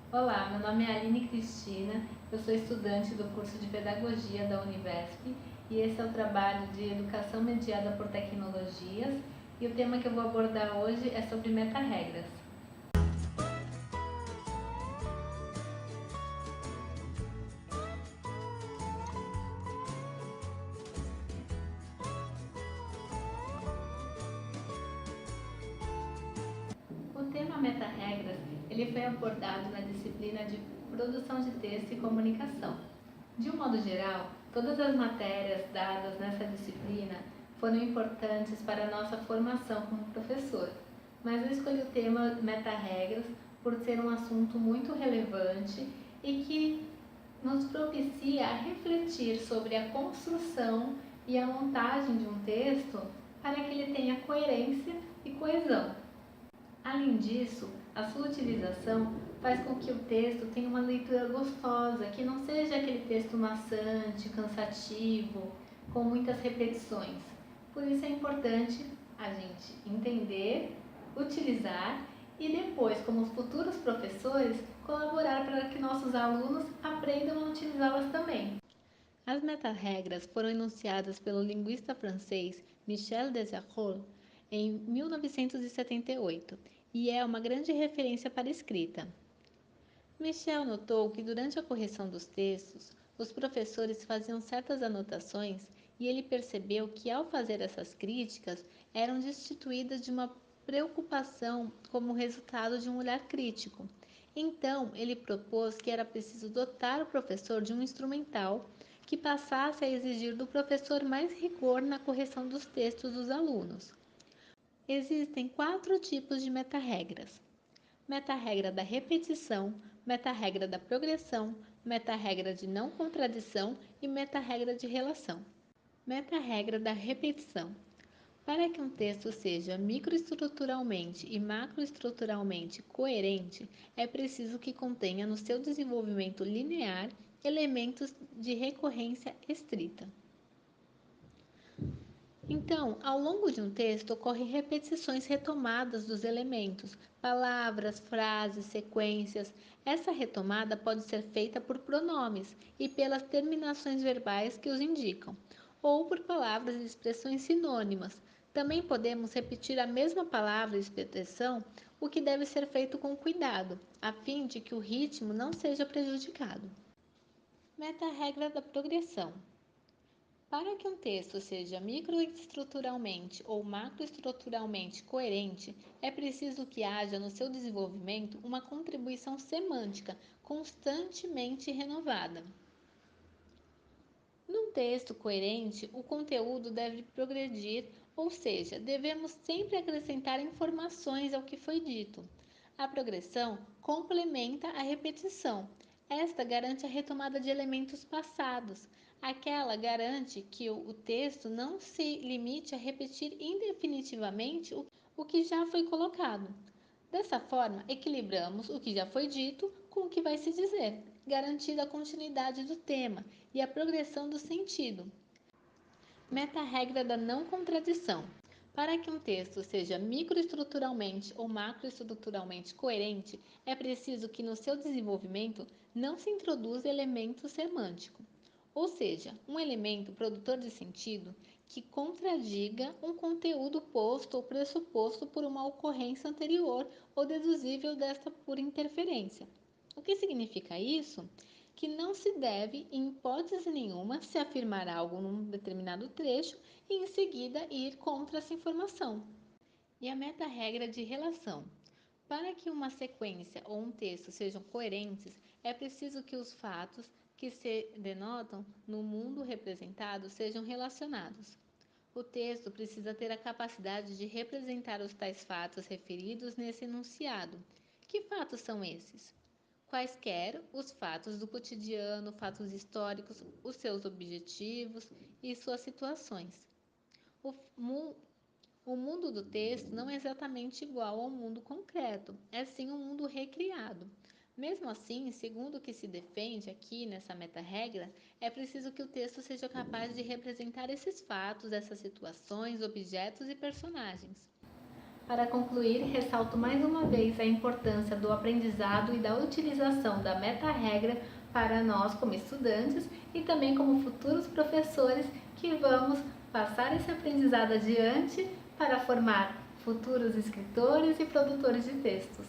Olá, meu nome é Aline Cristina, eu sou estudante do curso de Pedagogia da Univesp e esse é o trabalho de Educação Mediada por Tecnologias e o tema que eu vou abordar hoje é sobre meta-regras. O tema meta-regras ele foi abordado na disciplina de Produção de Texto e Comunicação. De um modo geral, todas as matérias dadas nessa disciplina foram importantes para a nossa formação como professor, mas eu escolhi o tema meta-regras por ser um assunto muito relevante e que nos propicia a refletir sobre a construção e a montagem de um texto para que ele tenha coerência e coesão. Além disso, a sua utilização faz com que o texto tenha uma leitura gostosa, que não seja aquele texto maçante, cansativo, com muitas repetições. Por isso é importante a gente entender, utilizar e depois, como futuros professores, colaborar para que nossos alunos aprendam a utilizá-las também. As meta-regras foram enunciadas pelo linguista francês Michel Desarrolles em 1978 e é uma grande referência para a escrita. Michel notou que durante a correção dos textos, os professores faziam certas anotações e ele percebeu que, ao fazer essas críticas, eram destituídas de uma preocupação como resultado de um olhar crítico. Então, ele propôs que era preciso dotar o professor de um instrumental que passasse a exigir do professor mais rigor na correção dos textos dos alunos. Existem 4 tipos de meta-regras: meta-regra da repetição, meta-regra da progressão, meta-regra de não contradição e meta-regra de relação. Meta-regra da repetição. Para que um texto seja microestruturalmente e macroestruturalmente coerente, é preciso que contenha no seu desenvolvimento linear elementos de recorrência estrita. Então, ao longo de um texto, ocorrem repetições retomadas dos elementos, palavras, frases, sequências. Essa retomada pode ser feita por pronomes e pelas terminações verbais que os indicam, ou por palavras e expressões sinônimas. Também podemos repetir a mesma palavra e expressão, o que deve ser feito com cuidado, a fim de que o ritmo não seja prejudicado. Meta-regra da progressão. Para que um texto seja microestruturalmente ou macroestruturalmente coerente, é preciso que haja no seu desenvolvimento uma contribuição semântica constantemente renovada. Num texto coerente, o conteúdo deve progredir, ou seja, devemos sempre acrescentar informações ao que foi dito. A progressão complementa a repetição. Esta garante a retomada de elementos passados. Aquela garante que o texto não se limite a repetir indefinitivamente o que já foi colocado. Dessa forma, equilibramos o que já foi dito com o que vai se dizer, garantindo a continuidade do tema e a progressão do sentido. Meta-regra da não contradição. Para que um texto seja microestruturalmente ou macroestruturalmente coerente, é preciso que no seu desenvolvimento não se introduza elemento semântico, ou seja, um elemento produtor de sentido que contradiga um conteúdo posto ou pressuposto por uma ocorrência anterior ou deduzível desta por interferência. O que significa isso? Que não se deve, em hipótese nenhuma, se afirmar algo num determinado trecho e em seguida ir contra essa informação. E a meta-regra de relação. Para que uma sequência ou um texto sejam coerentes, é preciso que os fatos que se denotam no mundo representado sejam relacionados. O texto precisa ter a capacidade de representar os tais fatos referidos nesse enunciado. Que fatos são esses? Quaisquer os fatos do cotidiano, fatos históricos, os seus objetivos e suas situações. O, mu o mundo do texto não é exatamente igual ao mundo concreto, é sim um mundo recriado. Mesmo assim, segundo o que se defende aqui nessa meta-regra, é preciso que o texto seja capaz de representar esses fatos, essas situações, objetos e personagens. Para concluir, ressalto mais uma vez a importância do aprendizado e da utilização da meta-regra para nós como estudantes e também como futuros professores que vamos passar esse aprendizado adiante para formar futuros escritores e produtores de textos.